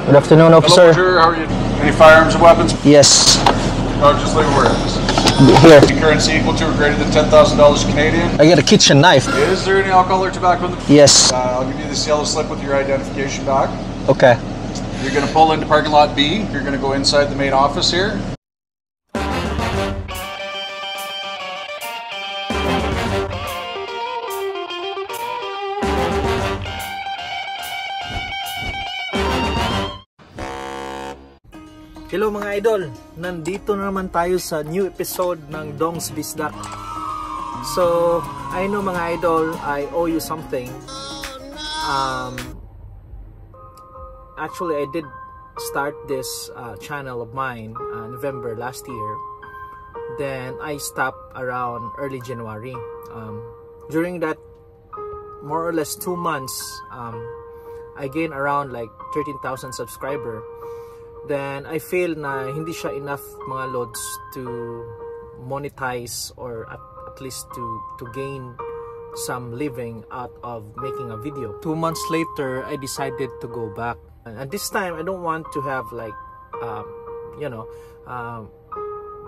Good afternoon, officer. Hello, how are you? Any firearms or weapons? Yes. No, just like awareness. Here. Currency equal to or greater than $10,000 Canadian. I got a kitchen knife. Is there any alcohol or tobacco in the... Yes. I'll give you this yellow slip with your identification back. Okay. You're going to pull into parking lot B. You're going to go inside the main office here. Hello mga idol, nandito na naman tayo sa new episode ng Dong's Bisdak. So, I know mga idol, I owe you something. Actually, I did start this channel of mine November last year. Then I stopped around early January. During that more or less 2 months, I gained around like 13,000 subscribers. Then I feel na hindi siya enough mga lods to monetize or at least to gain some living out of making a video. 2 months later, I decided to go back, and this time I don't want to have like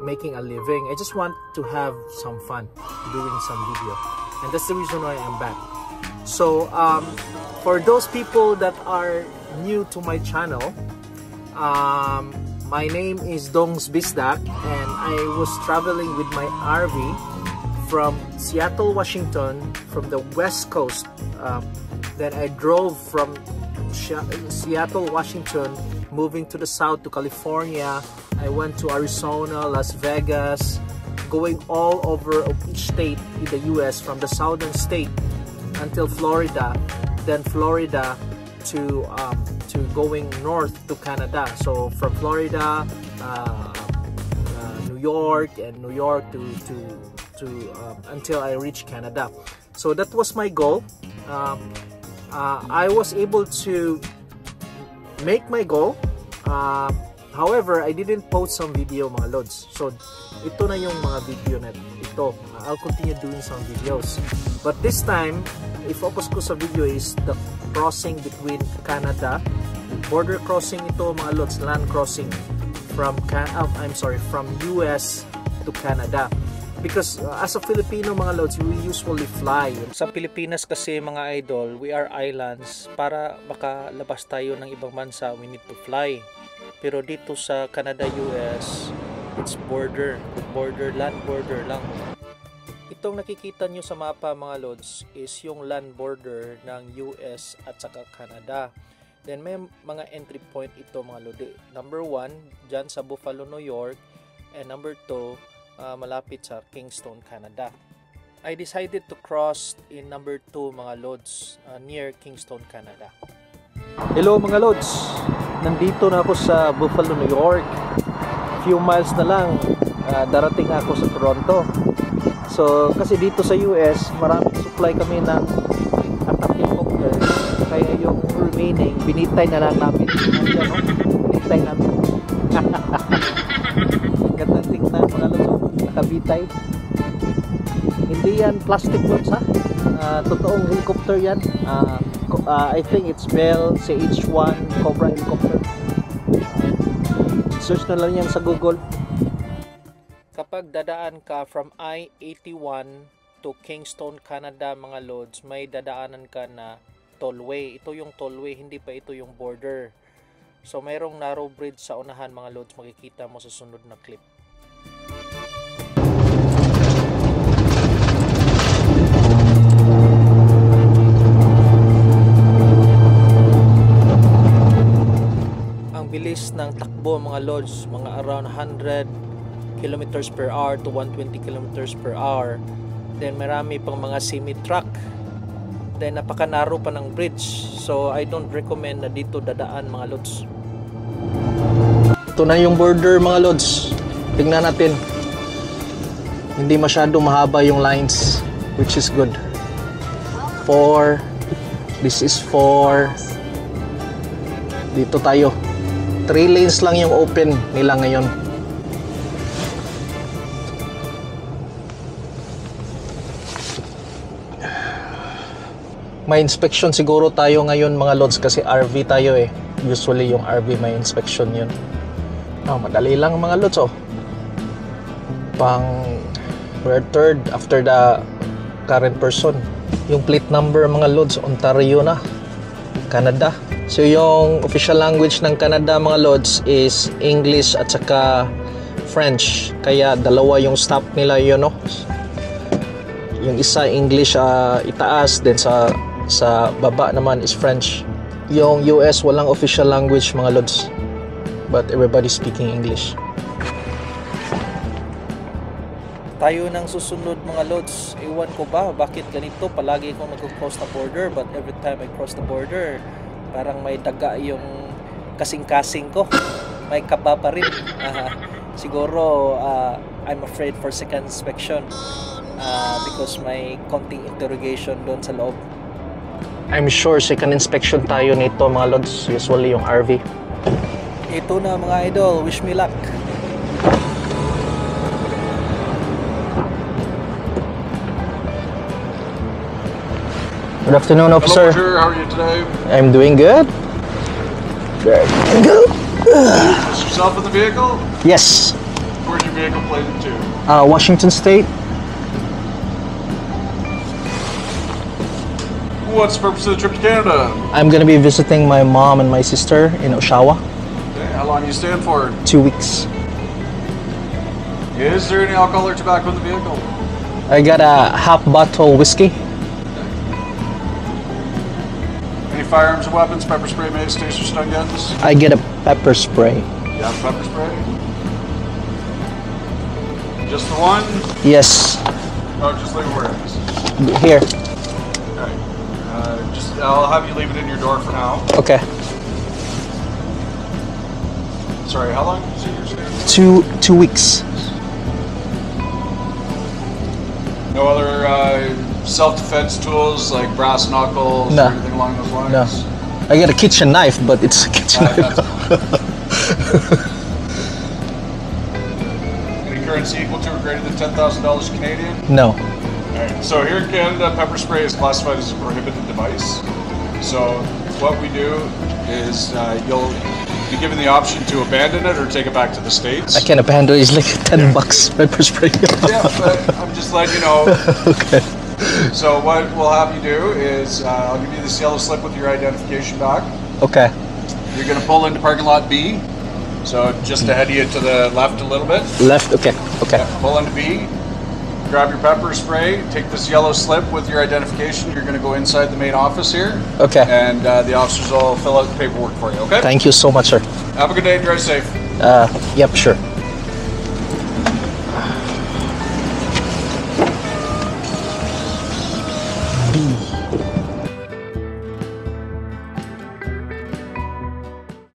making a living. I just want to have some fun doing some video, and that's the reason why I'm back. So for those people that are new to my channel, my name is Dong's Bisdak, and I was traveling with my RV from Seattle, Washington, from the West Coast. Then I drove from Seattle, Washington, moving to the south to California. I went to Arizona, Las Vegas, going all over each state in the US, from the southern state until Florida, then Florida to going north to Canada. So from Florida, New York, and New York to until I reach Canada. So that was my goal. I was able to make my goal. However, I didn't post some video mga lods. So ito na yung mga video na ito. I'll continue doing some videos. But this time, i-focus ko sa video is the crossing between Canada. Border crossing ito mga lods, land crossing from from US to Canada. Because as a Filipino mga lods, we usually fly. Sa Pilipinas kasi mga idol, we are islands. Para makalabas tayo ng ibang bansa, we need to fly. Pero dito sa Canada, US, it's land border lang. Itong nakikita nyo sa mapa mga lods is yung land border ng US at saka Canada. Then may mga entry point ito mga lodi. Number 1, dyan sa Buffalo, New York. And number 2, malapit sa Kingston, Canada. I decided to cross in number 2 mga lods, near Kingston, Canada. Hello mga lods, nandito na ako sa Buffalo, New York. Few miles na lang, darating ako sa Toronto. So kasi dito sa US, maraming supply kami ng attack helicopter. Kaya yung remaining, binitay na lang namin. Binitay namin. Gandang tingnan mga lods, nakabitay. Hindi yan plastic lods ha. Totoong helicopter yan. I think it's Bell CH-1 Cobra helicopter. Search na lang yan sa Google. Kapag dadaan ka from I-81 to Kingston, Canada mga lods, may dadaanan ka na tollway. Ito yung tollway, hindi pa ito yung border. So mayroong narrow bridge sa unahan mga lods, makikita mo sa sunod na clip. Ang bilis ng takbo mga lods, mga around 100 kilometers per hour to 120 kilometers per hour. Then marami pang mga semi-truck. Then napaka-narrow pa ng bridge. So I don't recommend na dito dadaan mga lods. Ito na yung border mga lods. Tingnan natin. Hindi masyado mahaba yung lines, which is good. 4. This is 4. Dito tayo. 3 lanes lang yung open nila ngayon. May inspection siguro tayo ngayon mga lods kasi RV tayo eh. Usually yung RV may inspection yun. Madali lang mga lods, oh. We're third after the current person. Yung plate number mga lods, Ontario na, Canada. So yung official language ng Canada mga lods is English at saka French. Kaya dalawa yung stop nila yun, no? Yung isa English itaas, then sa baba naman is French. Yung US walang official language mga lods, but everybody speaking English. Tayo nang susunod mga lods. Iwan ko ba bakit ganito palagi akong nag-cross the border, but every time I cross the border parang may daga yung kasing-kasing ko. May kaba pa rin. Siguro I'm afraid for second inspection because may konting interrogation doon sa loob. I'm sure second inspection tayo nito mga lods, usually yung RV. Ito na mga idol, wish me luck. Good afternoon, officer. Hello, how are you today? I'm doing good. Very good. Is yourself in the vehicle? Yes. Where's your vehicle plated to? Washington State. What's the purpose of the trip to Canada? I'm gonna be visiting my mom and my sister in Oshawa. Okay, how long are you staying for? 2 weeks. Is there any alcohol or tobacco in the vehicle? I got a half bottle whiskey. Any firearms or weapons, pepper spray, mace, taser, stun guns? I get a pepper spray. You have pepper spray? Just the one? Yes. Oh, just leave it where it is. Here. Okay. I'll have you leave it in your door for now. Okay. Sorry, how long did you say you're staying? 2 weeks. No other self-defense tools like brass knuckles No. or anything along those lines? No. I got a kitchen knife, but it's a kitchen knife. Any currency equal to or greater than $10,000 Canadian? No. Alright, so here in Canada, pepper spray is classified as a prohibited device. So what we do is you'll be given the option to abandon it or take it back to the States. I can't abandon it. It's like $10 pepper spray. Yeah, but I'm just letting you know. Okay. So what we'll have you do is I'll give you this yellow slip with your identification back. Okay. You're going to pull into parking lot B. So just ahead of you to the left a little bit. Left. Okay. Okay. Yeah, pull into B. Grab your pepper spray. Take this yellow slip with your identification. You're going to go inside the main office here. Okay. And the officers will fill out the paperwork for you. Okay. Thank you so much, sir. Have a good day and drive safe. Yep, sure. B.